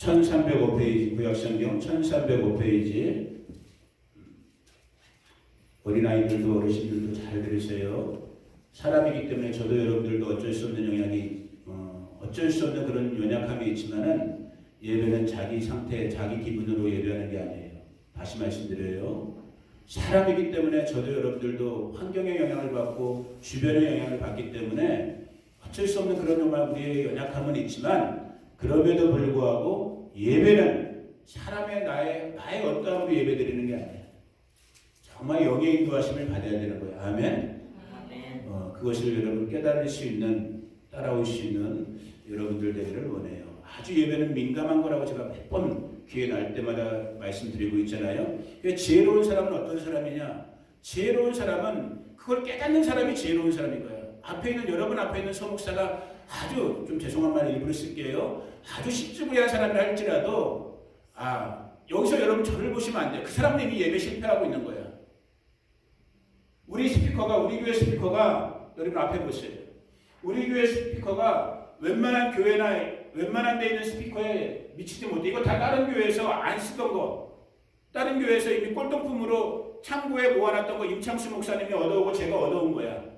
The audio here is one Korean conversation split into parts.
1305페이지, 구약성경 1305페이지. 어린아이들도 어르신들도 잘 들으세요. 사람이기 때문에 저도 여러분들도 어쩔 수 없는 영향이, 어쩔 수 없는 그런 연약함이 있지만은 예배는 자기 상태, 자기 기분으로 예배하는 게 아니에요. 다시 말씀드려요. 사람이기 때문에 저도 여러분들도 환경의 영향을 받고 주변의 영향을 받기 때문에 어쩔 수 없는 그런 정말 우리의 연약함은 있지만, 그럼에도 불구하고 예배는 사람의 나의 어떠함으로 예배드리는 게 아니에요. 정말 영의 인도하심을 받아야 되는 거예요. 아멘. 그것을 여러분 깨달을 수 있는, 따라올 수 있는 여러분들 되기를 원해요. 아주 예배는 민감한 거라고 제가 몇 번 기회 날 때마다 말씀드리고 있잖아요. 지혜로운 사람은 어떤 사람이냐? 지혜로운 사람은 그걸 깨닫는 사람이 지혜로운 사람인 거예요. 여러분 앞에 있는 서목사가 아주, 좀 죄송한 말 일부러 쓸게요, 아주 십지구리한 사람이라 할지라도 여기서 여러분 저를 보시면 안 돼요. 그 사람은 이미 예배 실패하고 있는 거예요. 우리 교회 스피커가 여러분 앞에 보세요. 우리 교회 스피커가 웬만한 교회나 웬만한 데 있는 스피커에 미치지 못해. 이거 다 다른 교회에서 안 쓰던 거, 다른 교회에서 이미 꼴통품으로 창고에 모아놨던 거 임창수 목사님이 얻어오고 제가 얻어온 거야.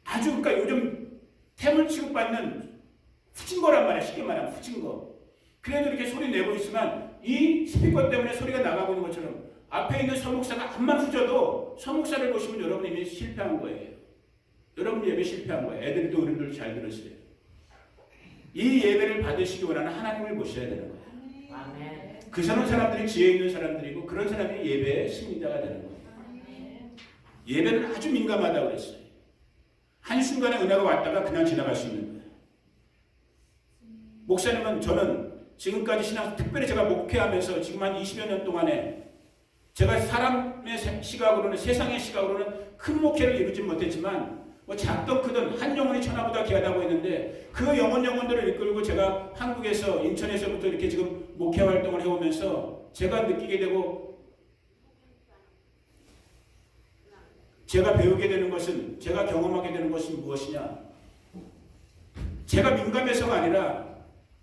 아주, 그러니까 요즘 태물 취급받는 후진 거란 말이야. 쉽게 말하면 후진 거. 그래도 이렇게 소리 내고 있으면 이 스피커 때문에 소리가 나가고 있는 것처럼 앞에 있는 서목사가 앞만 후져도 서목사를 보시면 여러분 이미 실패한 거예요. 여러분 예배 실패한 거예요. 애들도 어른들도 잘 들으세요. 이 예배를 받으시기 원하는 하나님을 모셔야 되는 거예요. 아멘. 그 사람들이 지혜 있는 사람들이고 그런 사람이 예배의 승리자가 되는 거예요. 예배는 아주 민감하다고 그랬어요. 한순간에 은혜가 왔다가 그냥 지나갈 수 있는 거예요. 목사님은, 저는 지금까지 특별히 제가 목회하면서 지금 한 20여 년 동안에 제가 사람의 시각으로는, 세상의 시각으로는 큰 목회를 이루지 못했지만 작든 크든 한 영혼이 천하보다 귀하다고 했는데, 그 영혼들을 이끌고 제가 한국에서, 인천에서부터 이렇게 지금 목회 활동을 해오면서 제가 느끼게 되고 제가 배우게 되는 것은, 제가 경험하게 되는 것은 무엇이냐? 제가 민감해서가 아니라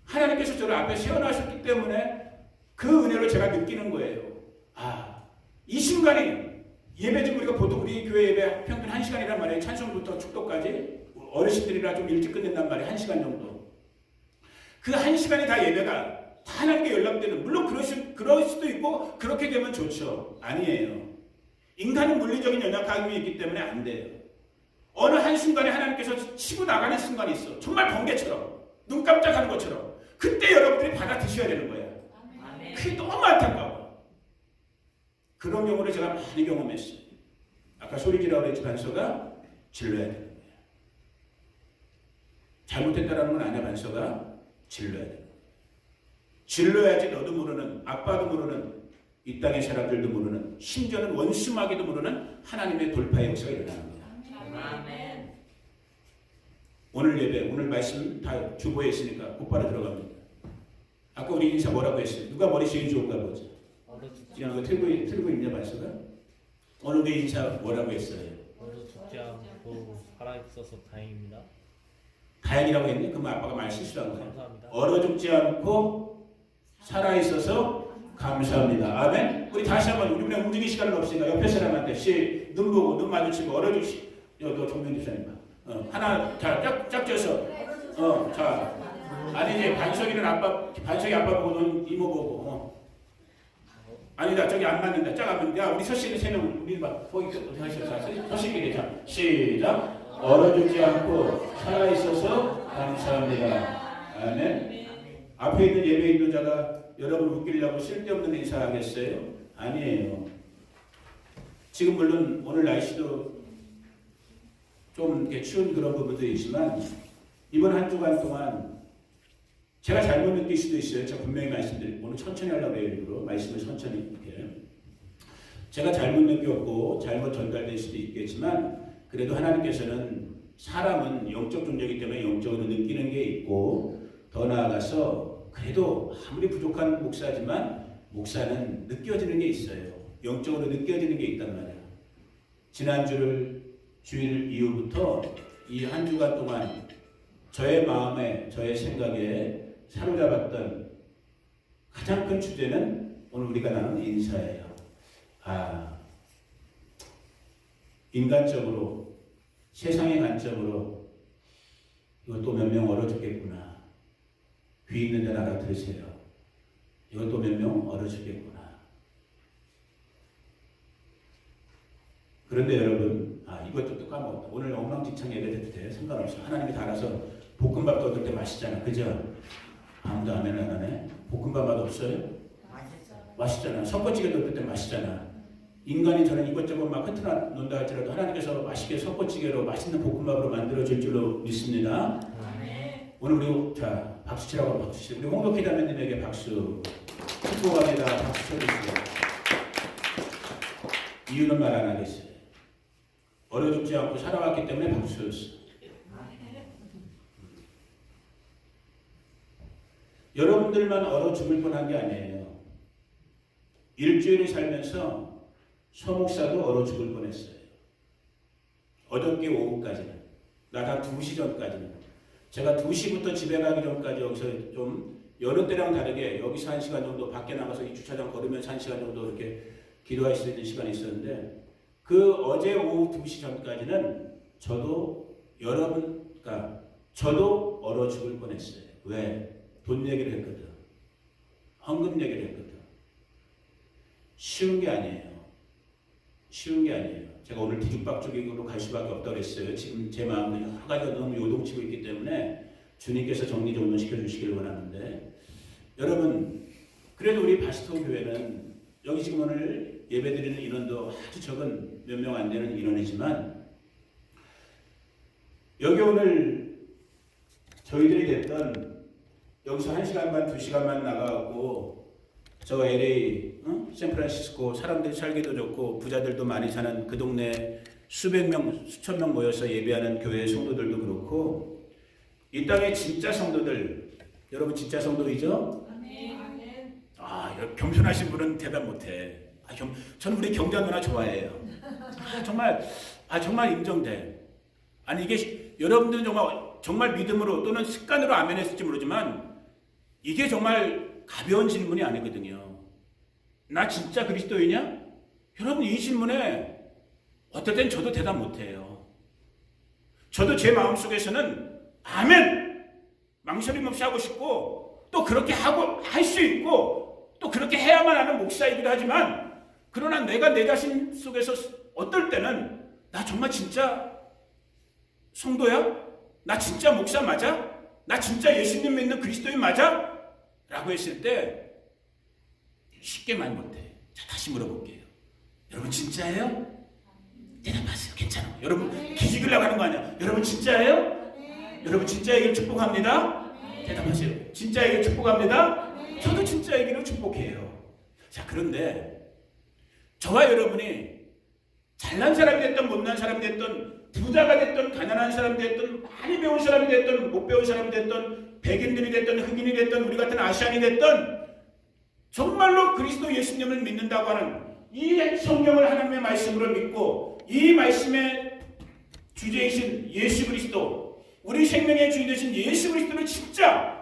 하나님께서 저를 앞에 세워놓으셨기 때문에 그 은혜로 제가 느끼는 거예요. 이 순간이, 예배 지금 우리가 보통 우리 교회 예배 평균 1시간이란 말이에요. 찬송부터 축도까지. 어르신들이라 좀 일찍 끝낸단 말이에요. 1시간 정도. 그 1시간이 다 예배가 다 하나님께 연락되는, 물론 그럴 수도 있고 그렇게 되면 좋죠. 아니에요. 인간은 물리적인 연약함이 있기 때문에 안 돼요. 어느 한순간에 하나님께서 치고 나가는 순간이 있어. 정말 번개처럼, 눈 깜짝하는 것처럼. 그때 여러분들이 받아드셔야 되는 거예요. 그게 너무 안타까워. 그런 경우를 제가 많이 경험했어요. 아까 소리 지르라고 했지, 반서가 질러야 되는 거예요. 잘못했다라는 건 아니야. 반서가 질러야 돼요. 질러야지 너도 모르는, 아빠도 모르는, 이 땅의 사람들도 모르는, 심지어는 원수마귀도 모르는 하나님의 돌파의 역사가 일어나는 거예요. 아멘. 오늘 예배, 오늘 말씀 다 주보에 있으니까 곧바로 들어갑니다. 아까 우리 인사 뭐라고 했어요? 누가 머리 제일 좋은가 보자. 지금 이거 틀고 있냐, 말씀가? 오늘 우리 인사 뭐라고 했어요? 얼어 죽지 않고 살아있어서 다행입니다. 다행이라고 했네? 그럼 아빠가 말 실수한 거예요. 감사합니다. 얼어 죽지 않고 살아있어서 감사합니다. 아멘? 우리 다시 한번, 우리 그냥 움직일 시간은 없으니까 옆에 사람한테 눈 보고, 눈 마주치고, 얼어 죽시. 너 정면 주사님 봐. 하나, 자, 짝 쪄서. 자. 아니, 이제 반석이 아빠 보고, 넌 이모 보고. 아니다, 저기 안 맞는다. 짝하면, 야, 우리 서씨는 3명, 우리 막, 거기 서씨끼리. 자, 시작. 얼어 죽지 않고 살아있어서 감사합니다. 아멘. 앞에 있는 예배 인도자가 여러분 웃기려고 쓸데없는 인사하겠어요? 아니에요. 지금 물론 오늘 날씨도 좀 이렇게 추운 그런 부분도 있지만, 이번 한 주간 동안 제가 잘못 느낄 수도 있어요. 제가 분명히 말씀드리고, 오늘 천천히 하려고 해요. 일부러 말씀을 천천히 이렇게. 제가 잘못 느꼈고 잘못 전달될 수도 있겠지만, 그래도 하나님께서는, 사람은 영적 존재이기 때문에 영적으로 느끼는 게 있고, 더 나아가서 그래도 아무리 부족한 목사지만 목사는 느껴지는 게 있어요. 영적으로 느껴지는 게 있단 말이에요. 주일 이후부터 이 한 주간 동안 저의 마음에, 저의 생각에 사로잡았던 가장 큰 주제는 오늘 우리가 나눈 인사예요. 인간적으로, 세상의 관점으로 이것도 몇 명 얼어 죽겠구나. 귀 있는 데는 알아들으세요. 이것도 몇 명 얼어 죽겠구나. 그런데 여러분, 이것도 또 까먹었다. 오늘 엉망진창 예배해도 돼요? 상관없어. 하나님이 다 알아서 볶음밥도 얻을 때 맛있잖아. 그죠? 아무도 아멘을 안 하네. 볶음밥 맛 없어요? 맛있잖아. 섞어찌개도 얻을 때 맛있잖아. 인간이 저는 이것저것 막 흩어나 논다 할지라도 하나님께서 맛있게 섞어찌개로 맛있는 볶음밥으로 만들어줄 줄로 믿습니다. 오늘 우리 자 박수 치라고 하면 박수 치세요. 우리 홍덕희 자매님에게 박수. 축복합니다. 박수 쳐주세요. 이유는 말 안 하겠어요. 얼어 죽지 않고 살아왔기 때문에 박수였어. 여러분들만 얼어 죽을 뻔한 게 아니에요. 일주일을 살면서 서목사도 얼어 죽을 뻔했어요. 어저께 오후까지는. 낮 2시 전까지는. 제가 2시부터 집에 가기 전까지 여기서 좀 여느 때랑 다르게 여기서 1시간 정도 밖에 나가서 이 주차장 걸으면서 1시간 정도 이렇게 기도할 수 있는 시간이 있었는데 그 어제 오후 2시 전까지는 저도 얼어 죽을 뻔했어요. 왜? 돈 얘기를 했거든. 헌금 얘기를 했거든. 쉬운 게 아니에요. 제가 오늘 뒤죽박죽으로 갈 수밖에 없다고 했어요. 지금 제 마음은 여러 가지가 너무 요동치고 있기 때문에 주님께서 정리정돈시켜 주시길 원하는데 여러분 그래도 우리 바스토 교회는 여기 지금 오늘 예배드리는 인원도 아주 적은 몇 명 안 되는 인원이지만 여기 오늘 저희들이 됐던 여기서 1시간 반, 2시간만 나가고 저 LA, 샌프란시스코 사람들이 살기도 좋고 부자들도 많이 사는 그 동네 수백 명, 수천 명 모여서 예배하는 교회 성도들도 그렇고 이 땅의 진짜 성도들, 여러분 진짜 성도이죠? 겸손하신 분은 대답 못해. 저는 우리 경자 누나 좋아해요. 정말 인정돼. 아니 이게 여러분들은 정말 믿음으로 또는 습관으로 아멘했을지 모르지만 이게 정말 가벼운 질문이 아니거든요. 나 진짜 그리스도이냐? 여러분 이 질문에 어떨 땐 저도 대답 못해요. 저도 제 마음속에서는 아멘! 망설임 없이 하고 싶고 또 그렇게 하고 할 수 있고 또 그렇게 해야만 하는 목사이기도 하지만 그러나 내가 내 자신 속에서 어떨 때는 나 정말 진짜 성도야? 나 진짜 목사 맞아? 나 진짜 예수님 믿는 그리스도인 맞아? 라고 했을 때 쉽게 말 못해. 자, 다시 물어볼게요. 여러분 진짜예요? 대답하세요. 괜찮아. 여러분 기죽으려고 하는 거 아니야. 여러분 진짜예요? 여러분 진짜이길 축복합니다. 대답하세요. 진짜이길 축복합니다. 저도 진짜이기를 축복해요. 자, 그런데 저와 여러분이 잘난 사람이 됐든 못난 사람이 됐든 부자가 됐든 가난한 사람이 됐든 많이 배운 사람이 됐든 못 배운 사람이 됐든 백인들이 됐든 흑인이 됐든 우리 같은 아시안이 됐든 정말로 그리스도 예수님을 믿는다고 하는 이 성경을 하나님의 말씀으로 믿고 이 말씀의 주제이신 예수 그리스도 우리 생명의 주인 되신 예수 그리스도를 진짜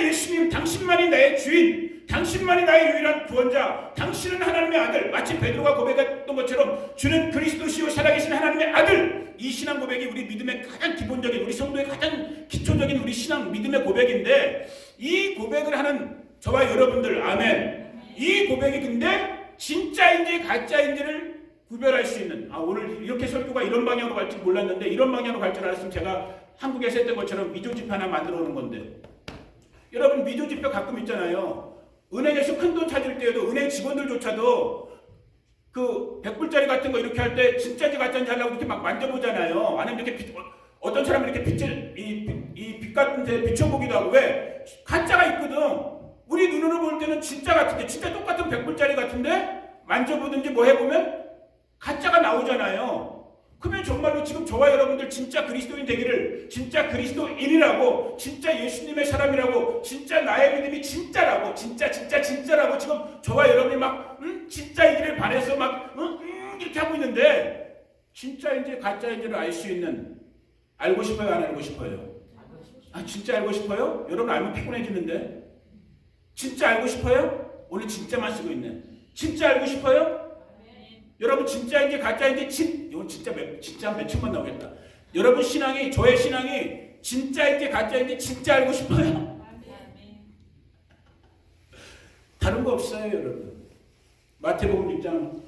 예수님 당신만이 나의 주인 당신만이 나의 유일한 구원자 당신은 하나님의 아들 마치 베드로가 고백했던 것처럼 주는 그리스도시요 살아계신 하나님의 아들 이 신앙 고백이 우리 믿음의 가장 기본적인 우리 성도의 가장 기초적인 우리 신앙 믿음의 고백인데 이 고백을 하는 저와 여러분들 아멘 이 고백이 근데 진짜인지 가짜인지를 구별할 수 있는 오늘 이렇게 설교가 이런 방향으로 갈지 몰랐는데 이런 방향으로 갈 줄 알았으면 제가 한국에서 했던 것처럼 미조지표 하나 만들어 오는 건데 여러분 미조지표 가끔 있잖아요. 은행에서 큰돈 찾을 때에도 은행 직원들조차도 그 100불짜리 같은 거 이렇게 할 때 진짜인지 가짜인지 하려고 이렇게 막 만져보잖아요. 아니면 이렇게 어떤 사람은 이렇게 빛 같은 데 비춰보기도 하고 왜? 가짜가 있거든. 우리 눈으로 볼 때는 진짜 같은데 진짜 똑같은 100불짜리 같은데 만져보든지 뭐 해보면 가짜가 나오잖아요. 그러면 정말로 지금 저와 여러분들 진짜 그리스도인 되기를 진짜 그리스도인이라고 진짜 예수님의 사람이라고 진짜 나의 믿음이 진짜라고 진짜라고 지금 저와 여러분이 막 진짜이기를 바래서 막 이렇게 하고 있는데 진짜인지 가짜인지를 알 수 있는 알고 싶어요 안 알고 싶어요? 아, 진짜 알고 싶어요? 여러분 알면 피곤해지는데. 진짜 알고 싶어요? 오늘 진짜만 쓰고 있네. 진짜 알고 싶어요? 여러분 진짜인지 가짜인지 이건 진짜 몇천만 나오겠다. 여러분 신앙이, 저의 신앙이 진짜인지 가짜인지 진짜 알고 싶어요? 다른 거 없어요, 여러분. 마태복음 6장.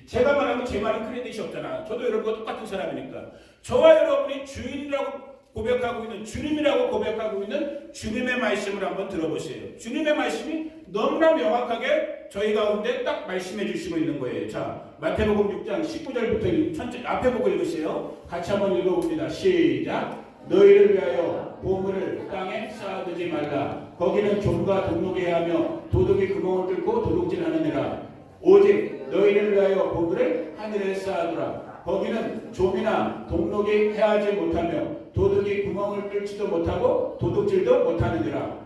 제가 말하면 제 말은 크레딧이 없잖아. 저도 여러분과 똑같은 사람이니까. 저와 여러분이 주인이라고 고백하고 있는, 주님이라고 고백하고 있는 주님의 말씀을 한번 들어보세요. 주님의 말씀이 너무나 명확하게 저희 가운데 딱 말씀해 주시고 있는 거예요. 자, 마태복음 6장 19절부터 천천히 앞에 보고 읽으세요. 같이 한번 읽어봅니다. 시작. 너희를 위하여 보물을 땅에 쌓아두지 말라. 거기는 좀과 동록이 하며 도둑이 구멍을 뚫고 도둑질하느니라. 오직 너희를 위하여 보물을 하늘에 쌓아두라. 거기는 좀이나 동록이 해하지 못하며 도둑이 구멍을 뚫지도 못하고 도둑질도 못하느니라.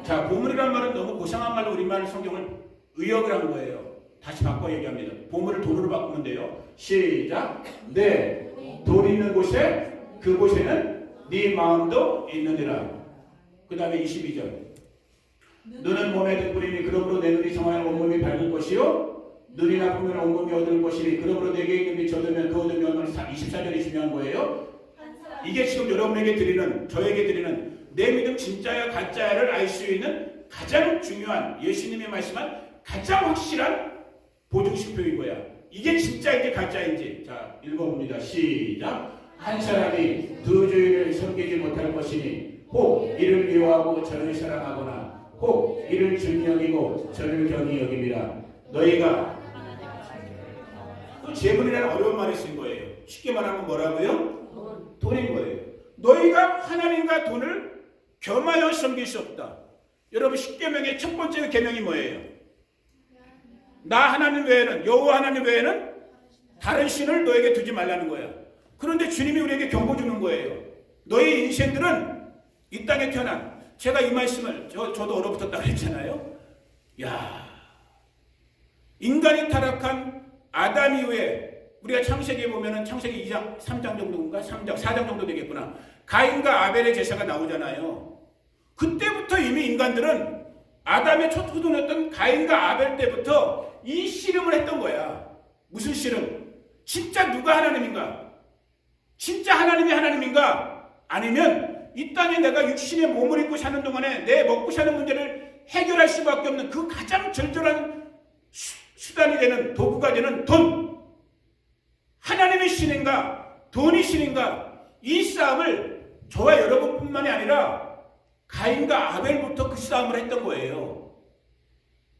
자, 보물이란 말은 너무 고상한 말로 우리말 성경을 의역을 한 거예요. 다시 바꿔 얘기합니다. 보물을 돈으로 바꾸면 돼요. 시작. 네, 돈 있는 곳에 그곳에는 네 마음도 있느니라. 그 다음에 22절. 눈은 몸의 등불이니 그러므로 내 눈이 성하여 온몸이 밝을 것이요 눈이 나쁘면 온몸이 어두울 것이니 그러므로 내게 있는 빛이 어두우면 그 어둠이 얼마나 24절이 중요한 거예요. 이게 지금 여러분에게 드리는, 저에게 드리는 내 믿음 진짜야 가짜야를 알 수 있는 가장 중요한, 예수님이 말씀한 가장 확실한 보증식표인 거야. 이게 진짜인지 가짜인지. 자, 읽어봅니다. 시작. 한 사람이 두 주인을 섬기지 못할 것이니 혹 이를 미워하고 저를 사랑하거나 혹 이를 중히 여기고 저를 경히 여김이라. 너희가 그 재물이라는 어려운 말을 쓴 거예요. 쉽게 말하면 뭐라고요? 돈인 거예요. 너희가 하나님과 돈을 겸하여 섬길 수 없다. 여러분 10계명의 첫 번째 계명이 뭐예요? 나 하나님 외에는, 여호와 하나님 외에는 다른 신을 너에게 두지 말라는 거야. 그런데 주님이 우리에게 경고 주는 거예요. 너희 인생들은 이 땅에 태어난, 제가 이 말씀을 저도 얼어붙었다고 했잖아요. 야, 인간이 타락한 아담 이후에 우리가 창세기에 보면은 창세기 2장, 3장 정도인가? 3장, 4장 정도 되겠구나. 가인과 아벨의 제사가 나오잖아요. 그때부터 이미 인간들은 아담의 첫 후손이었던 가인과 아벨 때부터 이 씨름을 했던 거야. 무슨 씨름? 진짜 누가 하나님인가? 진짜 하나님이 하나님인가? 아니면 이 땅에 내가 육신의 몸을 입고 사는 동안에 내 먹고 사는 문제를 해결할 수밖에 없는 그 가장 절절한 수단이 되는, 도구가 되는 돈. 하나님이 신인가? 돈이 신인가? 이 싸움을 저와 여러분뿐만이 아니라 가인과 아벨부터 그 싸움을 했던 거예요.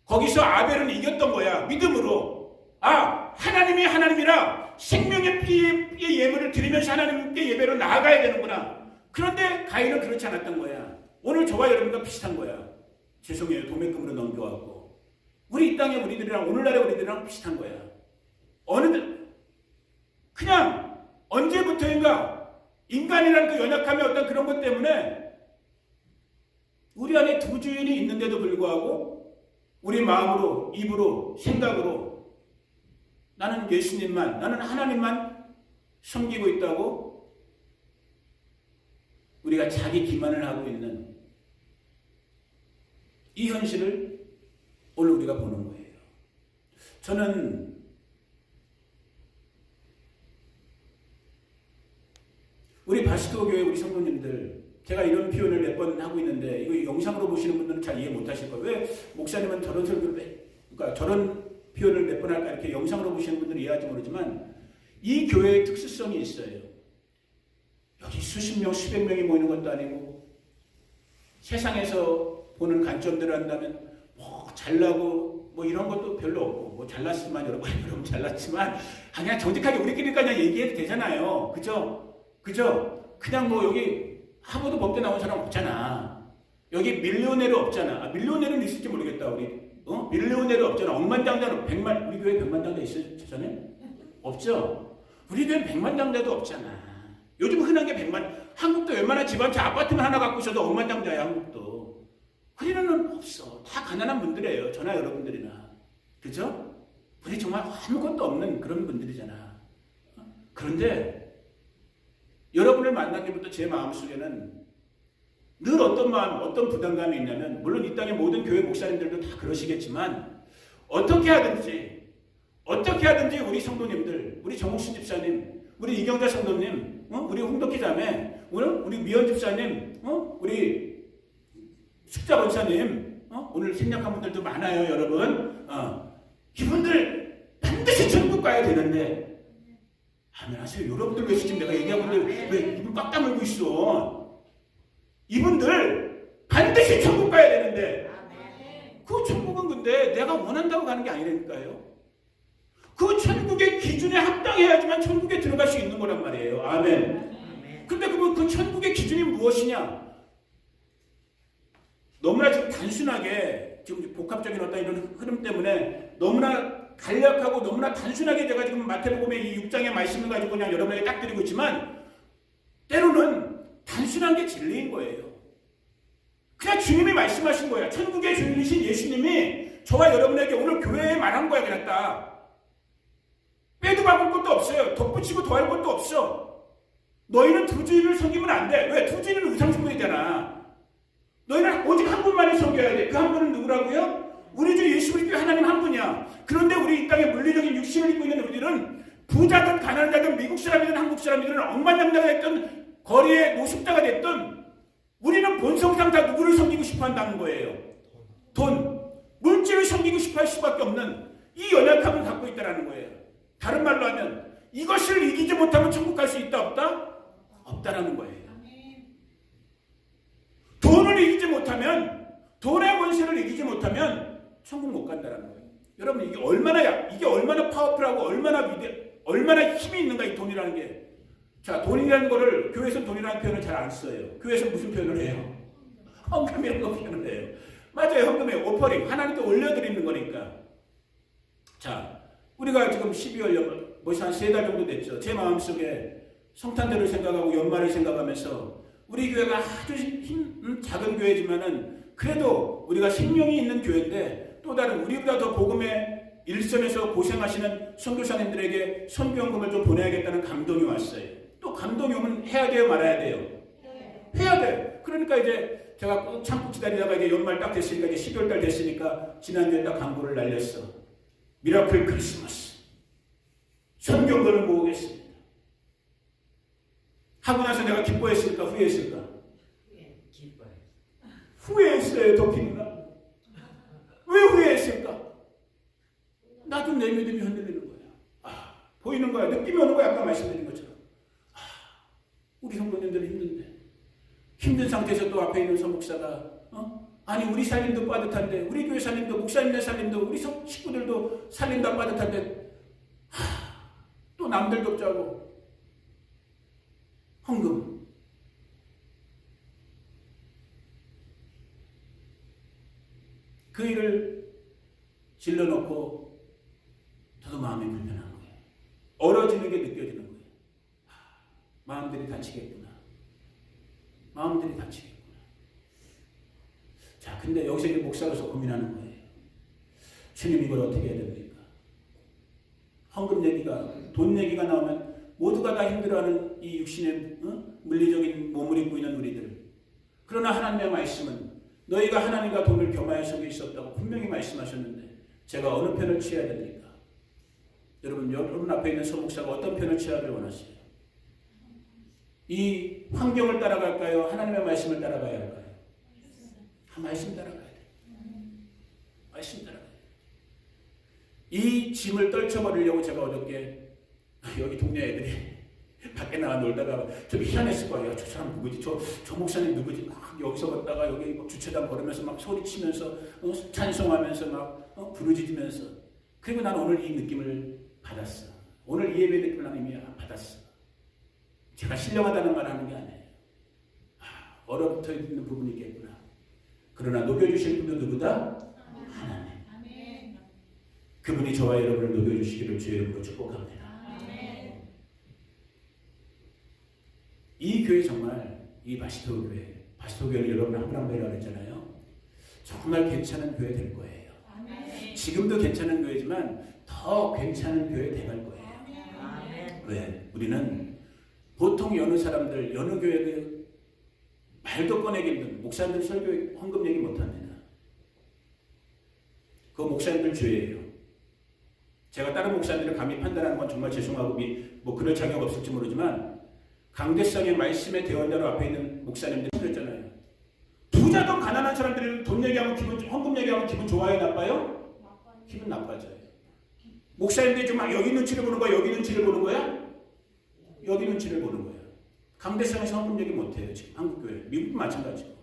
거기서 아벨은 이겼던 거야. 믿음으로. 아, 하나님이 하나님이라 생명의 피의 예물을 드리면서 하나님께 예배로 나아가야 되는구나. 그런데 가인은 그렇지 않았던 거야. 오늘 저와 여러분과 비슷한 거야. 죄송해요. 도매금으로 넘겨왔고. 우리 이 땅의 우리들이랑 오늘날의 우리들이랑 비슷한 거야. 그냥 언제부터인가 인간이라는 그 연약함의 어떤 그런 것 때문에 우리 안에 두 주인이 있는데도 불구하고 우리 마음으로, 입으로, 생각으로 나는 예수님만, 나는 하나님만 섬기고 있다고 우리가 자기 기만을 하고 있는 이 현실을 오늘 우리가 보는 거예요. 저는 우리 바스토 교회 우리 성도님들, 제가 이런 표현을 몇 번 하고 있는데 이거 영상으로 보시는 분들은 잘 이해 못 하실 거예요. 왜 목사님은 저런 설교를, 그러니까 저런 표현을 몇 번 할까 이렇게 영상으로 보시는 분들은 이해할지 모르지만 이 교회의 특수성이 있어요. 여기 수십 명, 수백 명이 모이는 것도 아니고 세상에서 보는 관점대로 한다면 뭐 잘나고 뭐 이런 것도 별로 없고 뭐 잘났지만 여러분 잘났지만 그냥 정직하게 우리끼리 그냥 얘기해도 되잖아요. 그죠? 그냥 뭐 여기 하버드 법대 나온 사람 없잖아. 여기 밀리오네르 없잖아. 밀리오네르는 있을지 모르겠다. 우리 밀리오네르 없잖아. 억만장자는 100만, 우리 교회 100만장자 있어요? 세상에? 없죠? 우리 교회 100만장자도 없잖아. 요즘 흔한 게 100만, 한국도 웬만한 집 한 채 아파트만 하나 갖고 있어도 억만장자야. 한국도. 우리는 없어. 다 가난한 분들이에요. 저나 여러분들이나. 그죠? 우리 정말 아무것도 없는 그런 분들이잖아. 그런데 여러분을 만나기부터 제 마음속에는 늘 어떤 마음, 어떤 부담감이 있냐면, 물론 이 땅의 모든 교회 목사님들도 다 그러시겠지만, 어떻게 하든지 우리 성도님들, 우리 정옥신 집사님, 우리 이경자 성도님, 우리 홍덕희 자매, 우리 미연 집사님, 우리 숙자 권사님, 오늘 생략한 분들도 많아요, 여러분. 이분들 반드시 천국 가야 되는데, 아멘 하세요. 여러분들 왜 지금 내가 얘기하고 있는데 왜 입을 꽉 다물고 있어? 이분들 반드시 천국 가야 되는데, 그 천국은 근데 내가 원한다고 가는 게 아니라니까요. 그 천국의 기준에 합당해야지만 천국에 들어갈 수 있는 거란 말이에요. 아멘. 근데 그 천국의 기준이 무엇이냐? 너무나 지금 단순하게, 지금 복합적인 어떤 이런 흐름 때문에 너무나 간략하고 너무나 단순하게 제가 지금 마태복음의 이 6장의 말씀을 가지고 그냥 여러분에게 딱 드리고 있지만, 때로는 단순한 게 진리인 거예요. 그냥 주님이 말씀하신 거야. 천국의 주인이신 예수님이 저와 여러분에게 오늘 교회에 말한 거야. 그냥 딱 빼도 박을 것도 없어요. 덧붙이고 더할 것도 없어. 너희는 두 주인을 섬기면 안 돼. 왜? 두 주인은 우상숭배잖아. 너희는 오직 한 분만을 섬겨야 돼. 그 한 분은 누구라고요? 우리 주 예수 그리스도 하나님 한 분이야. 그런데 우리 이 땅에 물리적인 육신을 입고 있는 우리들은 부자든 가난하든 미국 사람이든 한국 사람이든 억만장자가 됐든 거리의 노숙자가 됐든 우리는 본성상 다 누구를 섬기고 싶어 한다는 거예요. 돈, 물질을 섬기고 싶어 할 수밖에 없는 이 연약함을 갖고 있다는 거예요. 다른 말로 하면 이것을 이기지 못하면 천국 갈 수 있다 없다? 없다라는 거예요. 돈을 이기지 못하면, 돈의 권세를 이기지 못하면 천국 못 간다라는 거예요. 여러분 이게 얼마나 파워풀하고 얼마나 힘이 있는가, 이 돈이라는 게. 자, 돈이라는 거를 교회에서 돈이라는 표현을 잘 안 써요. 교회에서 무슨 표현을 해요? 헌금이라는 거 표현을 해요. 맞아요. 헌금의 오퍼링, 하나님께 올려드리는 거니까. 자, 우리가 지금 12월 벌써 한 3달 정도 됐죠. 제 마음속에 성탄절을 생각하고 연말을 생각하면서 우리 교회가 아주 작은 교회지만은 그래도 우리가 생명이 있는 교회인데, 또 다른 우리보다 더 복음의 일선에서 고생하시는 선교사님들에게 선교헌금을 좀 보내야겠다는 감동이 왔어요. 또 감동이 오면 해야 돼요, 말아야 돼요? 해야 돼. 그러니까 이제 제가 꼭 참고 기다리다가 이제 연말 딱 됐으니까, 이제 12월 달 됐으니까 지난주에 딱 광고를 날렸어. 미라클 크리스마스 선교헌금을 모으겠습니다. 하고 나서 내가 기뻐했을까, 후회했을까? 후회했어요. 덕희누나 왜 후회했을까? 나도 내 믿음이 흔들리는 거야. 보이는 거야. 느낌이 오는 거야. 아까 말씀드린 것처럼. 우리 성도님들 힘든데, 힘든 상태에서 또 앞에 있는 선목사가 아니 우리 살림도 빠듯한데, 우리 교회 살림도, 목사님네 살림도, 우리 식구들도 살림도 빠듯한데 또 남들 돕자고 헌금. 그 일을 질러놓고 저도 마음이 불편한 거예요. 얼어지는 게 느껴지는 거예요. 마음들이 다치겠구나. 마음들이 다치겠구나. 자, 근데 여기서 이제 목사로서 고민하는 거예요. 주님, 이걸 어떻게 해야 됩니까? 헌금 얘기가, 돈 얘기가 나오면 모두가 다 힘들어하는 이 육신의 물리적인 몸을 입고 있는 우리들. 그러나 하나님의 말씀은 너희가 하나님과 돈을 겸하여 속에 있었다고 분명히 말씀하셨는데, 제가 어느 편을 취해야 됩니까? 여러분 앞에 있는 서목사가 어떤 편을 취하길 원하세요? 이 환경을 따라갈까요? 하나님의 말씀을 따라가야 할까요? 말씀 따라가야 돼요. 말씀 따라가야 돼요. 이 짐을 떨쳐버리려고 제가 어저께 여기 동네 애들이 밖에 나가 놀다가 좀 희한했을 거예요. 저 사람 누구지? 저 목사님 누구지? 막 여기서 걷다가 여기 막 주차장 걸으면서 막 소리치면서 찬송하면서 막 부르짖으면서. 그리고 난 오늘 이 느낌을 받았어. 오늘 이 예배 느낌을 난 이미 받았어. 제가 신령하다는 말 하는 게 아니에요. 얼어붙어 있는 부분이 있겠구나. 그러나 녹여주실 분은 누구다? 하나님. 그분이 저와 여러분을 녹여주시기를 주의 이름으로 축복합니다. 이 교회 정말, 이 바시토 교회는 여러분 한 분 한 분이라고 했잖아요. 정말 괜찮은 교회 될 거예요. 지금도 괜찮은 교회지만 더 괜찮은 교회 돼갈 거예요. 왜? 우리는 보통 여느 사람들, 여느 교회들 말도 꺼내기 힘든 목사님들 설교 헌금 얘기 못합니다. 그거 목사님들 죄예요. 제가 다른 목사님들을 감히 판단하는 건 정말 죄송하고 뭐 그럴 자격 없을지 모르지만 강대성의 말씀의 대원자로 앞에 있는 목사님들 그랬잖아요. 부자도 가난한 사람들은 돈 얘기하면 헌금 얘기하면 기분 좋아요, 나빠요? 기분 나빠져요. 목사님들이 좀 여기 눈치를 보는 거야, 여기 눈치를 보는 거야? 여기 눈치를 보는 거야. 강대성에서 헌금 얘기 못해요, 지금 한국교회. 미국도 마찬가지고.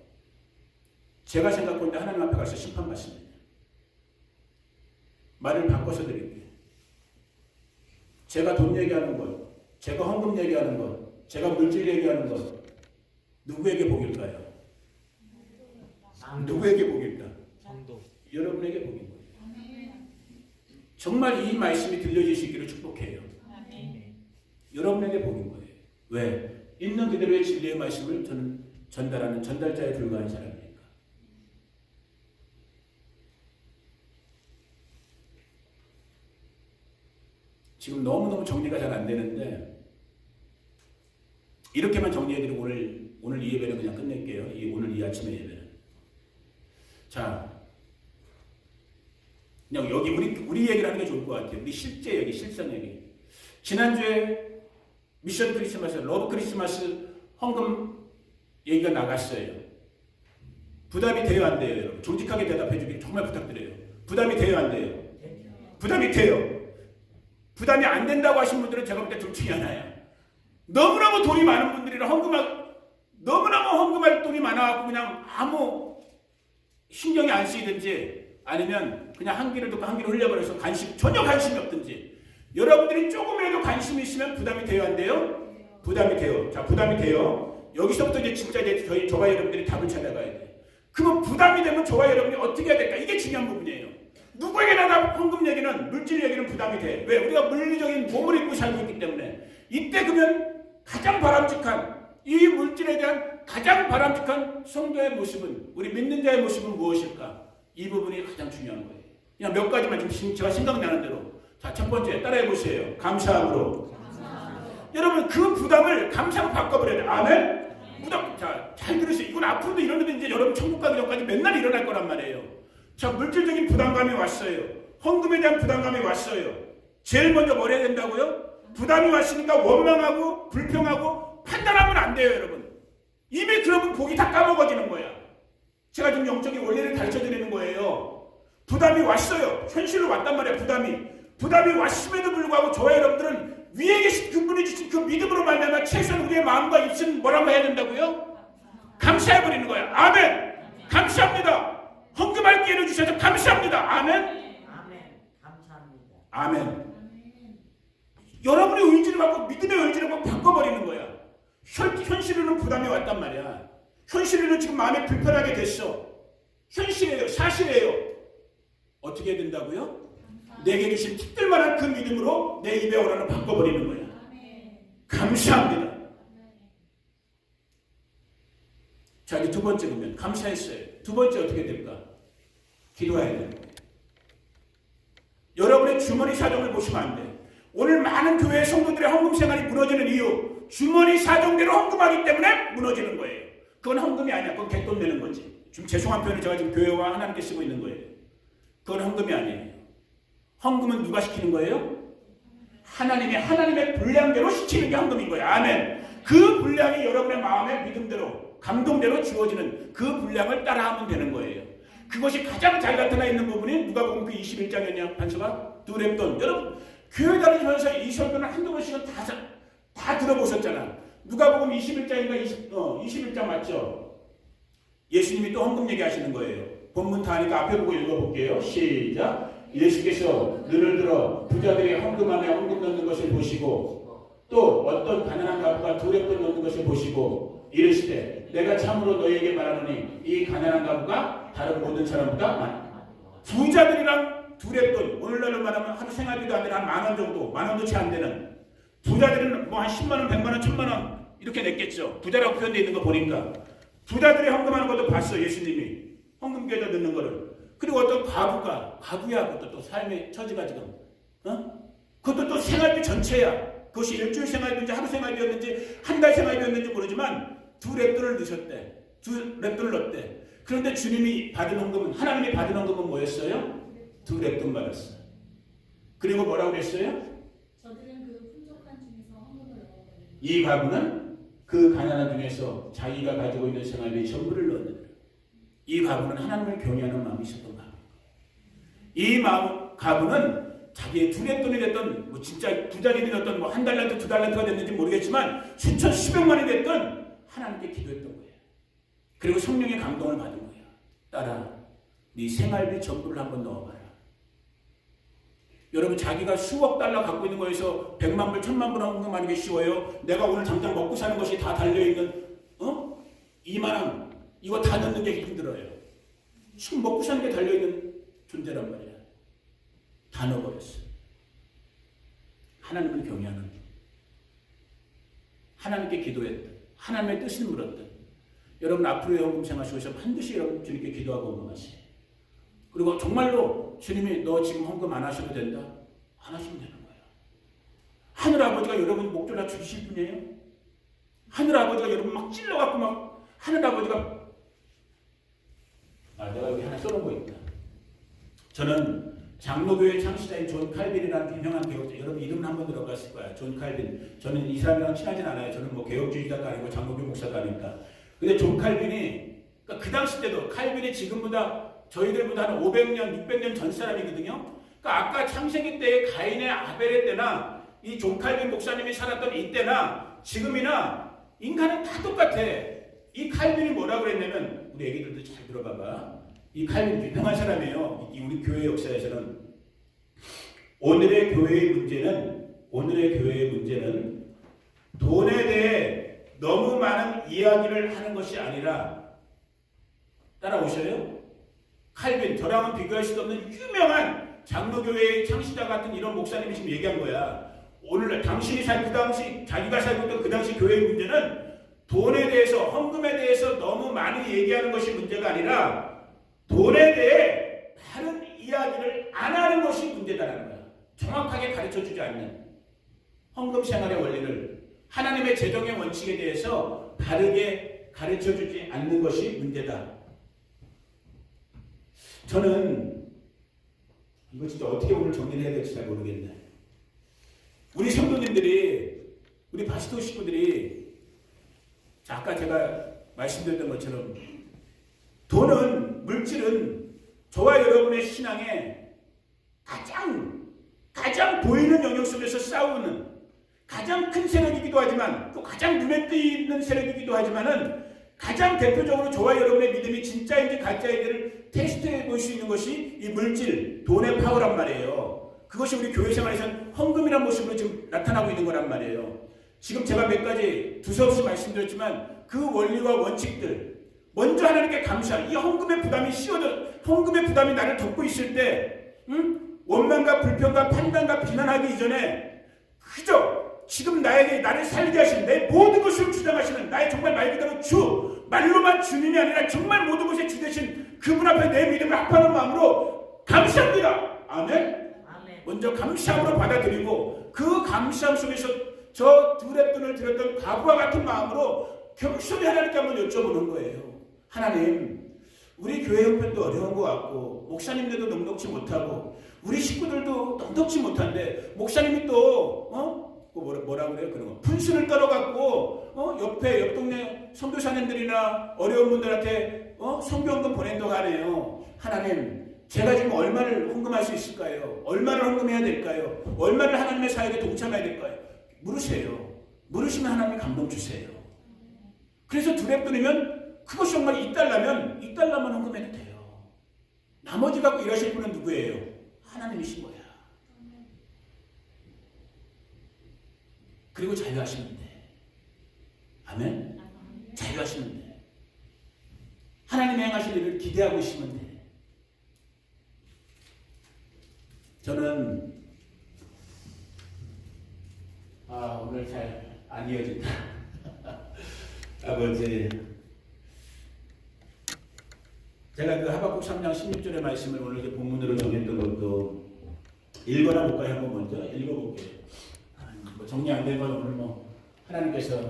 제가 생각하는데 하나님 앞에 가서 심판받습니다. 말을 바꿔서 드릴게요. 제가 돈 얘기하는 것, 제가 헌금 얘기하는 것, 제가 물질 얘기하는 것, 누구에게 복일까요? 누구에게 복일까? 여러분에게 복인 거예요. 정말 이 말씀이 들려주시기를 축복해요. 여러분에게 복인 거예요. 왜? 있는 그대로의 진리의 말씀을 저는 전달하는 전달자에 불과한 사람이니까. 지금 너무너무 정리가 잘 안 되는데 이렇게만 정리해드리고 오늘 이 예배는 그냥 끝낼게요. 오늘 이 아침의 예배는. 자, 그냥 여기 우리 얘기를 하는 게 좋을 것 같아요. 우리 실제 얘기, 실천 얘기. 지난주에 미션 크리스마스, 러브 크리스마스 헌금 얘기가 나갔어요. 부담이 돼요, 안 돼요, 여러분? 정직하게 대답해 주길 정말 부탁드려요. 부담이 돼요, 안 돼요? 부담이 돼요. 부담이 안 된다고 하신 분들은 제가 볼 때 둘 중에 하나예요. 너무너무 돈이 많은 분들이라 너무너무 헌금할 돈이 많아갖고 그냥 아무 신경이 안 쓰이든지 아니면 그냥 한 귀를 듣고 한 귀를 흘려버려서 전혀 관심이 없든지 여러분들이 조금이라도 관심이 있으면 부담이 돼요, 안 돼요? 부담이 돼요. 자, 부담이 돼요. 여기서부터 진짜 저와 여러분들이 답을 찾아가야 돼요. 그러면 부담이 되면 저와 여러분이 어떻게 해야 될까? 이게 중요한 부분이에요. 누구에게나 다 헌금 얘기는, 물질 얘기는 부담이 돼. 왜? 우리가 물리적인 몸을 입고 살고 있기 때문에. 이때 그러면 가장 바람직한, 이 물질에 대한 가장 바람직한 성도의 모습은, 우리 믿는 자의 모습은 무엇일까? 이 부분이 가장 중요한 거예요. 그냥 몇 가지만 지금 제가 생각나는 대로. 자, 첫 번째 따라해 보세요. 감사함으로. 여러분, 그 부담을 감사로 바꿔버려야 돼요. 아멘? 부담, 자, 잘 들으세요. 이건 앞으로도 이런 일이 이제 여러분 천국 가기 전까지 맨날 일어날 거란 말이에요. 자, 물질적인 부담감이 왔어요. 헌금에 대한 부담감이 왔어요. 제일 먼저 뭘 해야 된다고요? 부담이 왔으니까 원망하고 불평하고 판단하면 안 돼요, 여러분. 이미 그러면 복이 다 까먹어지는 거야. 제가 지금 영적인 원리를 가르쳐드리는 거예요. 부담이 왔어요. 현실로 왔단 말이야, 부담이 왔음에도 불구하고 저와 여러분들은 위에 계신 그분이 주신 그 믿음으로 말미암아 최소한 우리의 마음과 입술은 뭐라고 해야 된다고요? 감사해버리는 거야. 아멘. 감사합니다. 헌금할 기회를 주셔서 감사합니다. 아멘. 감사합니다. 아멘. 여러분의 의지를 갖고 믿음의 의지를 갖고 바꿔버리는 거야. 현실로는 부담이 왔단 말이야. 현실로는 지금 마음이 불편하게 됐어. 현실이에요. 사실이에요. 어떻게 해야 된다고요? 내게 주신 특별만한 그 믿음으로 내 입의 오라를 바꿔버리는 거야. 감사합니다. 자, 이제 두 번째 보면 감사했어요. 두 번째 어떻게 될까? 기도해야 되는 거예요. 여러분의 주머니 사정을 보시면 안 돼. 오늘 많은 교회 성도들의 헌금 생활이 무너지는 이유, 주머니 사정대로 헌금하기 때문에 무너지는 거예요. 그건 헌금이 아니야. 그건 갯돈 내는 거지. 지금 죄송한 표현을 제가 지금 교회와 하나님께 쓰고 있는 거예요. 그건 헌금이 아니에요. 헌금은 누가 시키는 거예요? 하나님의 분량대로 시키는 게 헌금인 거예요. 아멘. 그 분량이 여러분의 마음의 믿음대로, 감동대로 주어지는 그 분량을 따라하면 되는 거예요. 그것이 가장 잘 나타나 있는 부분이 누가복음 그 21장이냐 판서가 두 랩돈. 여러분 교회 다니면서 이 설교는 한두 번씩은 다 들어보셨잖아. 누가복음 21장인가 21장 맞죠? 예수님이 또 헌금 얘기하시는 거예요. 본문 다 하니까 앞에 보고 읽어볼게요. 시작. 예수께서 눈을 들어 부자들이 헌금 안에 헌금 넣는 것을 보시고 또 어떤 가난한 가부가 두 랩돈 넣는 것을 보시고 이르시되 내가 참으로 너희에게 말하노니 이 가난한 가부가 다른 모든 사람보다 많다. 부자들이랑 두 랩돈, 오늘날로 말하면 하루 생활비도 안 되는 한 10,000원 정도, 10,000원도 채 안 되는 부자들은 뭐 한 10만원, 100만원, 1000만원 이렇게 냈겠죠. 부자라고 표현되어 있는 거 보니까 부자들이 헌금하는 것도 봤어. 예수님이 헌금기에다 넣는 거를. 그리고 어떤 과부야, 그것도 또 삶의 처지가 지금, 그것도 또 생활비 전체야. 그것이 일주일 생활이었는지 하루 생활이었는지 한 달 생활이었는지 모르지만 2랩돈을 넣으셨대. 2랩돈을 넣었대. 그런데 주님이 받은 헌금은, 하나님이 받은 헌금은 뭐였어요? 2랩돈 받았어요. 그리고 뭐라고 그랬어요? 저들은 그 풍족한 중에서 헌금을 넣어버리고 이 가부는 그 가난한 중에서 자기가 가지고 있는 생활비 전부를 넣었는데, 이 가부는 하나님을 경외하는 마음이 있었던 가부. 이 가부는 자기의 2랩돈이 됐던, 뭐 진짜 2달이 됐던, 뭐 1달란트, 2달란트가 됐는지 모르겠지만 수천 수백만이 됐던 하나님께 기도했던 거예요. 그리고 성령의 감동을 받은 거예요. 딸아, 네 생활비 전부를 한번 넣어봐라. 여러분, 자기가 수억 달러 갖고 있는 거에서 100만 불, 1000만 불 헌금하는 게 쉬워요? 내가 오늘 당장 먹고 사는 것이 다 달려있는 2만원 이거 다 넣는 게 힘들어요. 지금 먹고 사는 게 달려있는 존재란 말이야. 다 넣어버렸어. 하나님을 경외하는, 하나님께 기도했던, 하나님의 뜻을 물었던, 여러분 앞으로의 헌금 생활 속에서 반드시 여러분 주님께 기도하고 헌금하세요. 그리고 정말로 주님이 너 지금 헌금 안 하셔도 된다? 안 하시면 되는 거예요. 하늘 아버지가 여러분 목졸라 죽이실 분이에요. 하늘 아버지가 여러분 막 찔러갖고 막 하늘 아버지가 내가 여기 하나 써놓은 거 있다. 저는 장로교회 창시자인 존 칼빈이라는 유명한 개혁자, 여러분 이름은 한번 들어봤을 거야. 존 칼빈. 저는 이 사람이랑 친하진 않아요. 저는 뭐 개혁주의자가 아니고 장로교 목사가 아닙니다. 근데 존 칼빈이 그 당시 때도 칼빈이 지금보다 저희들보다 한 500년, 600년 전 사람이거든요. 그러니까 아까 창세기 때의 가인의 아벨의 때나 이 존 칼빈 목사님이 살았던 이때나 지금이나 인간은 다 똑같아. 이 칼빈이 뭐라고 그랬냐면, 우리 애기들도 잘 들어봐봐. 이 칼빈 유명한 사람이에요. 우리 교회 역사에서는. 오늘의 교회의 문제는 돈에 대해 너무 많은 이야기를 하는 것이 아니라, 따라오셔요? 칼빈, 저랑은 비교할 수 없는 유명한 장로교회의 창시자 같은 이런 목사님이 지금 얘기한 거야. 오늘날 당신이 그 당시 자기가 살고 있던 그 당시 교회의 문제는 돈에 대해서, 헌금에 대해서 너무 많이 얘기하는 것이 문제가 아니라 돈에 대해 다른 이야기를 안 하는 것이 문제다라는 거야. 정확하게 가르쳐주지 않는 헌금 생활의 원리를, 하나님의 재정의 원칙에 대해서 바르게 가르쳐주지 않는 것이 문제다. 저는 이거 진짜 어떻게 오늘 정리를 해야 될지 잘 모르겠네. 우리 성도님들이, 우리 바스토 식구들이, 아까 제가 말씀드렸던 것처럼 돈은, 물질은 저와 여러분의 신앙에 가장 보이는 영역 속에서 싸우는 가장 큰 세력이기도 하지만, 또 가장 눈에 띄는 세력이기도 하지만은, 가장 대표적으로 저와 여러분의 믿음이 진짜인지 가짜인지를 테스트해 볼 수 있는 것이 이 물질, 돈의 파워란 말이에요. 그것이 우리 교회 생활에서는 헌금이라는 모습으로 지금 나타나고 있는 거란 말이에요. 지금 제가 몇 가지 두서없이 말씀드렸지만 그 원리와 원칙들, 먼저 하나님께 감사. 이 헌금의 부담이 헌금의 부담이 나를 덮고 있을 때, 원망과 불평과 판단과 비난하기 이전에 그저 지금 나를 살게 하신, 내 모든 것을 주장하시는, 나의 정말 말 그대로 주, 말로만 주님이 아니라 정말 모든 것에 주 되신 그분 앞에 내 믿음을 합하는 마음으로 감사합니다. 아멘. 먼저 감사함으로 받아들이고, 그 감사함 속에서 저 2랩돈을 드렸던 가부와 같은 마음으로 겸손히 하나님께 한번 여쭤보는 거예요. 하나님, 우리 교회 형편도 어려운 것 같고, 목사님들도 넉넉지 못하고, 우리 식구들도 넉넉지 못한데, 목사님이 또 뭐라 그래요? 그런 거 분수를 떨어갖고 옆 동네 선교사님들이나 어려운 분들한테 선교헌금 보낸다고 하네요. 하나님, 제가 지금 얼마를 헌금할 수 있을까요? 얼마를 헌금해야 될까요? 얼마를 하나님의 사역에 동참해야 될까요? 물으세요. 물으시면 하나님이 감동 주세요. 그래서 2랩돈이면 그것이 정말 2달러면 2달러만 헌금해도 돼요. 나머지 갖고 일하실 분은 누구예요? 하나님이신 거야. 그리고 자유하시면 돼. 아멘? 자유하시면 돼. 하나님이 행하실 일을 기대하고 있으면 돼. 저는 오늘 잘 안 이어진다. 아버지, 제가 그 하박국 3장 16절의 말씀을 오늘 이제 본문으로 정했던 것도 읽어나 볼까요? 한번 먼저 읽어볼게요. 정리 안 된 건 오늘 뭐 하나님께서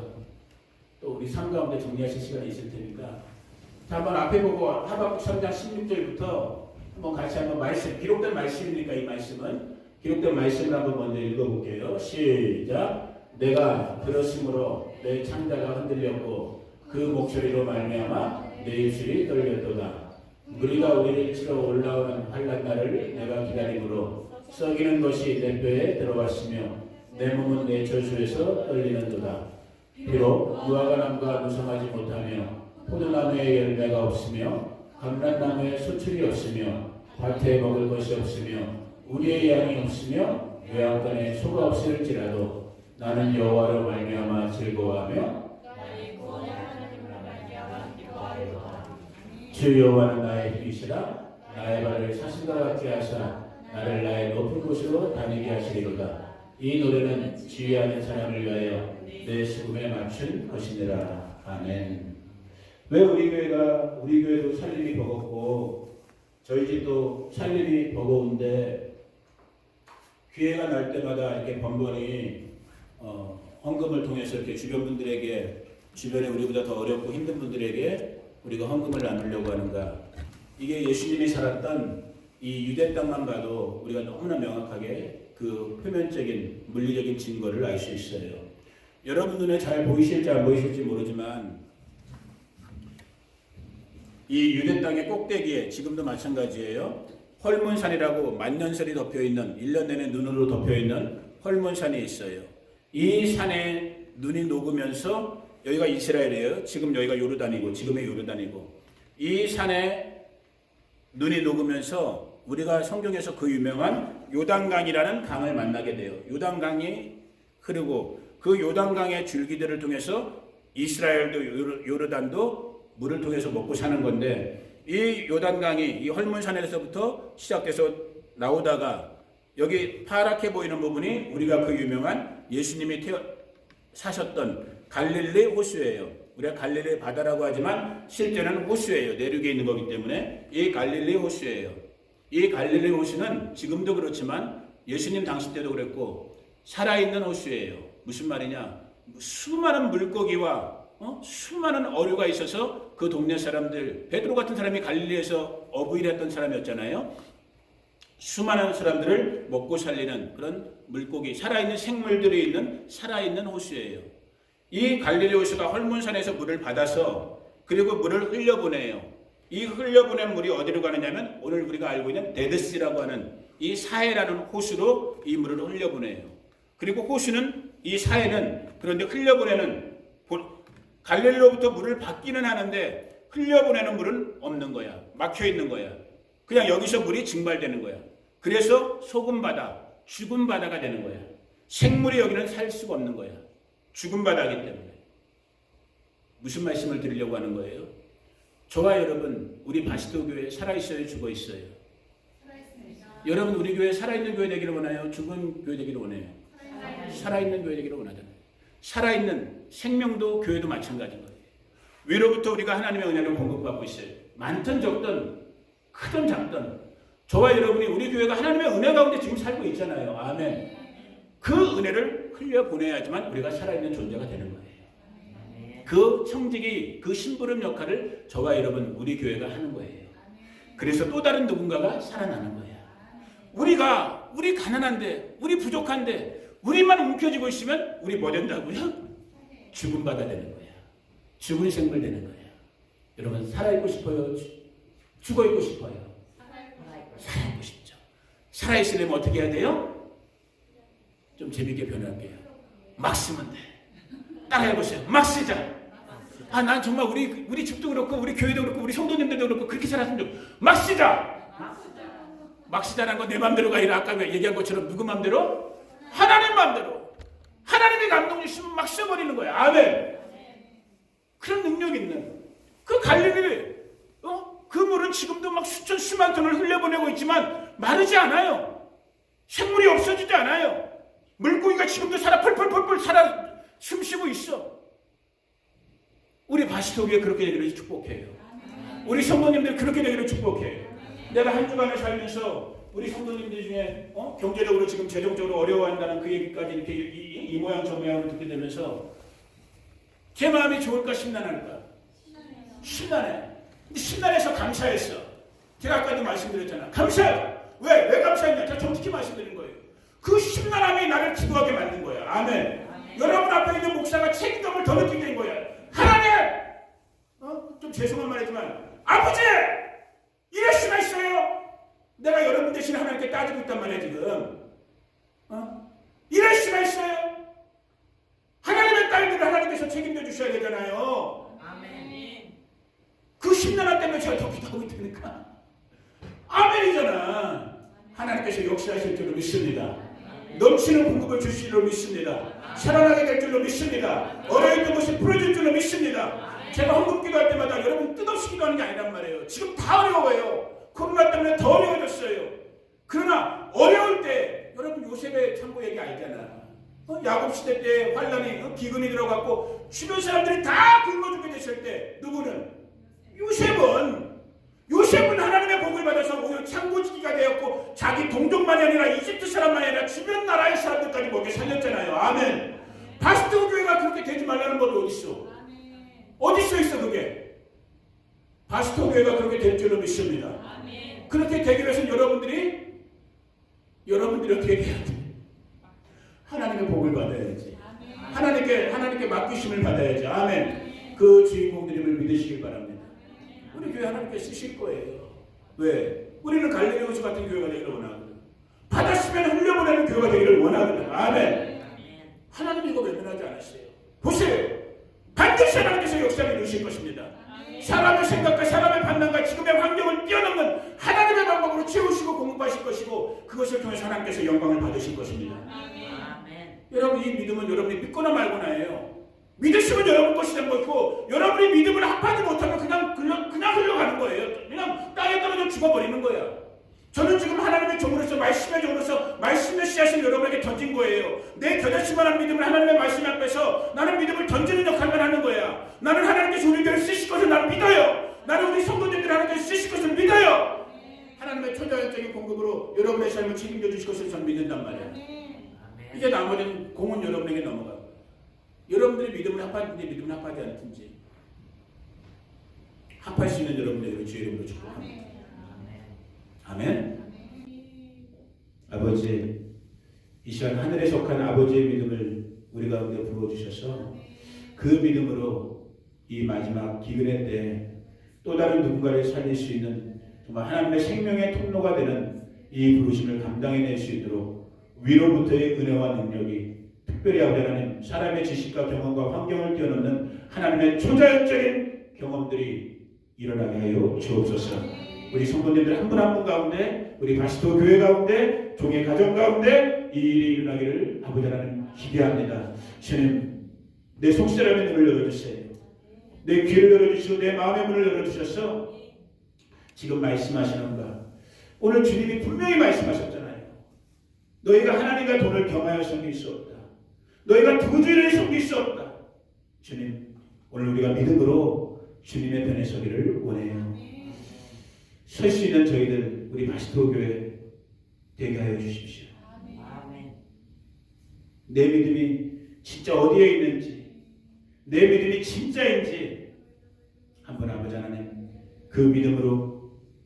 또 우리 삶 가운데 정리하실 시간이 있을 테니까 자, 한번 앞에 보고 하박국 3장 16절부터 한번 같이 한번 말씀, 기록된 말씀이니까 이 말씀은 기록된 말씀을 한번 먼저 읽어볼게요. 시작. 내가 들었으므로 내 창자가 흔들렸고 그 목소리로 말미암아 내 입술이 떨렸도다. 무리가 우리를 치러 올라오는 환난 날을 내가 기다림으로 썩이는 것이 내 뼈에 들어왔으며 내 몸은 내 저수에서 떨리는도다. 비록 무화과 나무가 무성하지 못하며 포도나무에 열매가 없으며 감람나무에 소출이 없으며 밭에 먹을 것이 없으며 우리의 양이 없으며 외양간에 소가 없을지라도 나는 여호와로 말미암아 즐거워하며 주 여호와는 나의 힘이시라. 나의 발을 사슴과 같게 하사 나를 나의 높은 곳으로 다니게 하시리로다. 이 노래는 지휘하는 사람을 위하여 내 수금에 맞춘 것이니라. 아멘. 왜 우리 교회도 살림이 버겁고 저희 집도 살림이 버거운데 기회가 날 때마다 이렇게 번번이 헌금을 통해서 이렇게 주변 분들에게, 주변에 우리보다 더 어렵고 힘든 분들에게 우리가 헌금을 나누려고 하는가? 이게 예수님이 살았던 이 유대 땅만 봐도 우리가 너무나 명확하게 그 표면적인 물리적인 증거를 알 수 있어요. 여러분 눈에 잘 보이실지 안 보이실지 모르지만 이 유대 땅의 꼭대기에 지금도 마찬가지예요. 헐몬산이라고 만년설이 덮여있는 1년 내내 눈으로 덮여있는 헐몬산이 있어요. 이 산에 눈이 녹으면서 여기가 이스라엘이에요. 지금 여기가 요르단이고 지금의 요르단이고 이 산에 눈이 녹으면서 우리가 성경에서 그 유명한 요단강이라는 강을 만나게 돼요. 요단강이 흐르고 그 요단강의 줄기들을 통해서 이스라엘도 요르단도 물을 통해서 먹고 사는 건데 이 요단강이 이 헐몬산에서부터 시작돼서 나오다가 여기 파랗게 보이는 부분이 우리가 그 유명한 예수님이 사셨던 갈릴리 호수예요. 우리가 갈릴리 바다라고 하지만 실제는 호수예요. 내륙에 있는 거기 때문에 이 갈릴리 호수예요. 이 갈릴리 호수는 지금도 그렇지만 예수님 당시 때도 그랬고 살아있는 호수예요. 무슨 말이냐? 수많은 물고기와 수많은 어류가 있어서 그 동네 사람들, 베드로 같은 사람이 갈릴리에서 어부일 했던 사람이었잖아요. 수많은 사람들을 먹고 살리는 그런 물고기, 살아있는 생물들이 있는 살아있는 호수예요. 이 갈릴리 호수가 헐몬산에서 물을 받아서 그리고 물을 흘려보내요. 이 흘려보낸 물이 어디로 가느냐면 오늘 우리가 알고 있는 데드시라고 하는 이 사해라는 호수로 이 물을 흘려보내요. 그리고 호수는 이 사해는 그런데 흘려보내는 갈릴리로부터 물을 받기는 하는데 흘려보내는 물은 없는 거야. 막혀 있는 거야. 그냥 여기서 물이 증발되는 거야. 그래서 소금 바다, 죽은 바다가 되는 거야. 생물이 여기는 살 수가 없는 거야. 죽은 바다이기 때문에. 무슨 말씀을 드리려고 하는 거예요? 저와 여러분, 우리 바시도 교회 살아있어요, 죽어있어요? 살아있습니다. 여러분, 우리 교회 살아있는 교회 되기를 원해요? 죽은 교회 되기를 원해요? 살아있는 교회 되기를 원하잖아요. 살아있는 생명도 교회도 마찬가지인 거예요. 위로부터 우리가 하나님의 은혜를 공급받고 있어요. 많든 적든 크든 작든 저와 여러분이 우리 교회가 하나님의 은혜 가운데 지금 살고 있잖아요. 아멘. 그 은혜를 흘려보내야지만 우리가 살아있는 존재가 되는 거예요. 그 청지기, 그 심부름 역할을 저와 여러분 우리 교회가 하는 거예요. 그래서 또 다른 누군가가 살아나는 거예요. 우리 가난한데, 우리 부족한데 우리만 움켜쥐고 있으면 우리 뭐 된다고요? 죽은 바다 되는 거야. 죽은 생물 되는 거야. 여러분 살아있고 싶어요? 죽어있고 싶어요? 살아있고 싶죠. 살아있으려면 어떻게 해야 돼요? 좀 재밌게 변할게요. 막 쓰면 돼. 따라해보세요. 막 쓰자. 난 정말 우리 집도 그렇고 우리 교회도 그렇고 우리 성도님들도 그렇고 그렇게 살았으면 좋겠어. 막 쓰자. 막 쓰자라는 건 내 맘대로가 아니라 아까 얘기한 것처럼 누구 맘대로? 하나님 맘대로. 하나님의 감동 주시면 막 써버리는 거야. 아멘. 그런 능력 있는 그 갈릴리 그 물은 지금도 막 수만 톤을 흘려보내고 있지만 마르지 않아요. 생물이 없어지지 않아요. 물고기가 지금도 살아 펄펄펄펄 살아 숨쉬고 있어. 우리 바시도교에 그렇게 되기를 축복해요. 우리 성도님들 그렇게 되기를 축복해요. 내가 한 주간을 살면서 우리 성도님들 중에 경제적으로 지금 재정적으로 어려워한다는 그 얘기까지 이렇게 이 모양 저 모양을 듣게 되면서 제 마음이 좋을까 심란할까? 심란해. 근데 심란해서 감사했어. 제가 아까도 말씀드렸잖아. 감사해. 왜 감사했냐? 제가 정직히 말씀드린 거예요. 그 심란함이 나를 기도하게 만든 거야. 아멘. 여러분 앞에 있는 목사가 책임감을 더 느끼게 된 거야. 하나님! 좀 죄송한 말이지만 아버지! 이럴 수가 있어요? 내가 여러분 대신 하나님께 따지고 있단 말이야 지금. 이럴 수가 있어요? 하나님의 딸들을 하나님께서 책임져 주셔야 되잖아요. 아멘. 그 심란함 때문에 제가 더 기도하고 있다니까. 아멘이잖아. 하나님께서 역사하실 줄로 믿습니다. 넘치는 공급을 주실 줄로 믿습니다. 살아나게 될 줄로 믿습니다. 어려있는 것이 풀어질 줄로 믿습니다. 제가 헌금 기도할 때마다 여러분 뜻없이 기도하는 게 아니란 말이에요. 지금 다 어려워요. 코로나 때문에 더 어려워졌어요. 그러나 어려울 때 여러분 요셉의 참고 얘기 알잖아. 야곱 시대 때 환란이 기근이 들어갔고 주변 사람들이 다 굶어 죽게 됐을 때 누구는? 요셉은 하나님의 복을 받아서 오히려 창고지기가 되었고 자기 동족만이 아니라 이집트 사람만이 아니라 주변 나라의 사람들까지 먹여 살렸잖아요. 아멘. 바스트 교회가 그렇게 되지 말라는 법이 어딨어? 어딨어 있어 그게? 바스트 교회가 그렇게 될 줄로 믿습니다. 그렇게 되기 위해서는 여러분들이 어떻게 돼야 돼? 하나님의 복을 받아야지. 하나님께 맡기심을 받아야지. 아멘. 그 주인공들임을 믿으시길 바랍니다. 우리 교회 하나님께 쓰실 거예요. 왜? 우리는 갈릴리 호수 같은 교회가 되기를 원하거든. 받았으면 흘려보내는 교회가 되기를 원하거든. 아멘. 하나님이 이거 외면하지 않았어요. 보세요. 반드시 하나님께서 역사를 이루실 것입니다. 사람의 생각과 사람의 판단과 지금의 환경을 뛰어넘는 하나님의 방법으로 채우시고 공급하실 것이고 그것을 통해서 하나님께서 영광을 받으실 것입니다. 여러분 이 믿음은 여러분이 믿거나 말거나예요. 믿으시면 여러분 것이 된 것이고 여러분이 믿음을 합하지 못하면 그냥 흘러가는 거예요. 그냥 땅에 떨어져 죽어버리는 거야. 저는 지금 하나님의 종으로서 말씀의 종으로서 말씀의 씨앗을 여러분에게 던진 거예요. 내 겨자씨만한 믿음을 하나님의 말씀 앞에서 나는 믿음을 던지는 역할만 하는 거야. 나는 하나님께서 우리들을 쓰실 것을 나는 믿어요. 나는 우리 성도님들을 하나님께서 쓰실 것을 믿어요. 하나님의 초자연적인 공급으로 여러분의 삶을 책임져 주실 것을 저는 믿는단 말이에요. 이제 나머지는 공은 여러분에게 넘어가고 여러분들이 믿음을 합하든지 믿음을 합하지 않든지 합할 수 있는 여러분들에게 주의 이름으로 축복합니다. 아멘. 아버지, 이 시간 하늘에 속한 아버지의 믿음을 우리 가운데 부어주셔서 그 믿음으로 이 마지막 기근의 때 또 다른 누군가를 살릴 수 있는 정말 하나님의 생명의 통로가 되는 이 부르심을 감당해낼 수 있도록 위로부터의 은혜와 능력이 특별히 아버지 하나님 사람의 지식과 경험과 환경을 뛰어넘는 하나님의 초자연적인 경험들이 일어나게 하여 주옵소서. 우리 성도님들 한 분 한 분 가운데 우리 바스토 교회 가운데 종의 가정 가운데 이 일이 일어나기를 아버지 하나님 기대합니다. 주님 내 속사람의 눈을 열어주세요. 내 귀를 열어주시고 내 마음의 문을 열어주셔서 지금 말씀하시는 바 오늘 주님이 분명히 말씀하셨잖아요. 너희가 하나님과 돈을 겸하여 섬길 수 없다. 너희가 두 주인을 섬길 수 없다. 주님 오늘 우리가 믿음으로 주님의 편에 서기를 원해요. 설 수 있는 저희들 우리 바스토 교회 되게 하여 주십시오. 내 믿음이 진짜 어디에 있는지 내 믿음이 진짜인지 한번 아버지 하나님 그 믿음으로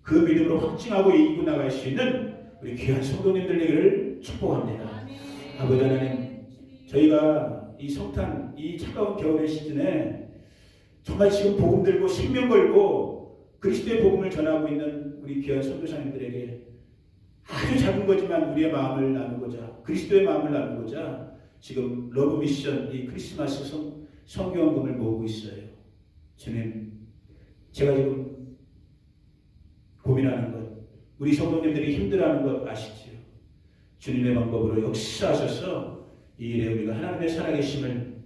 확증하고 이기고 나갈 수 있는 우리 귀한 성도님들 되기를 축복합니다. 아버지 하나님 저희가 이 성탄 이 차가운 겨울의 시즌에 정말 지금 복음 들고 생명 걸고 그리스도의 복음을 전하고 있는 우리 귀한 선교사님들에게 아주 작은 거지만 우리의 마음을 나누고자 그리스도의 마음을 나누고자 지금 러브 미션 이 크리스마스 성교원금을 모으고 있어요. 주님 제가 지금 고민하는 것 우리 성도님들이 힘들어하는 것 아시지요? 주님의 방법으로 역사하셔서 이 일에 우리가 하나님의 살아계심을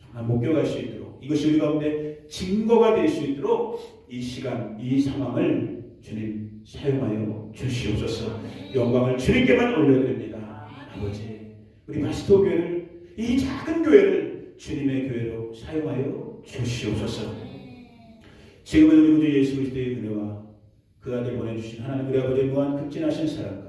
정말 목격할 수 있도록 이것이 우리 가운데 증거가 될 수 있도록 이 시간 이 상황을 주님 사용하여 주시옵소서. 영광을 주님께만 올려드립니다. 아버지 우리 바스토 교회를 이 작은 교회를 주님의 교회로 사용하여 주시옵소서. 지금은 우리 구주 예수 그리스도의 은혜와 그 아들 보내주신 하나님 우리 아버지의 무한 극진하신 사랑과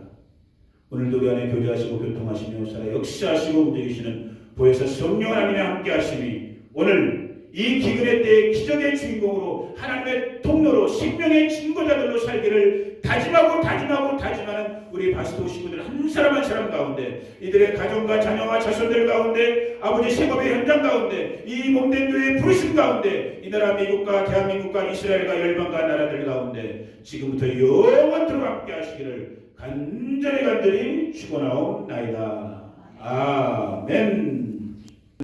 오늘도 우리 안에 교제하시고 교통하시며 살아 역사하시고 움직이시는 보혜사 성령 하나님의 함께 하심이 오늘 이 기근의 때에 기적의 주인공으로 하나님의 통로로 생명의 증거자들로 살기를 다짐하는 우리 바스토 식구들 한 사람 한 사람 가운데 이들의 가정과 자녀와 자손들 가운데 아버지 생업의 현장 가운데 이 몸된 교회의 부르심 가운데 이 나라 미국과 대한민국과 이스라엘과 열방과 나라들 가운데 지금부터 영원토록 함께 하시기를 간절히 축원하옵나이다. 아멘.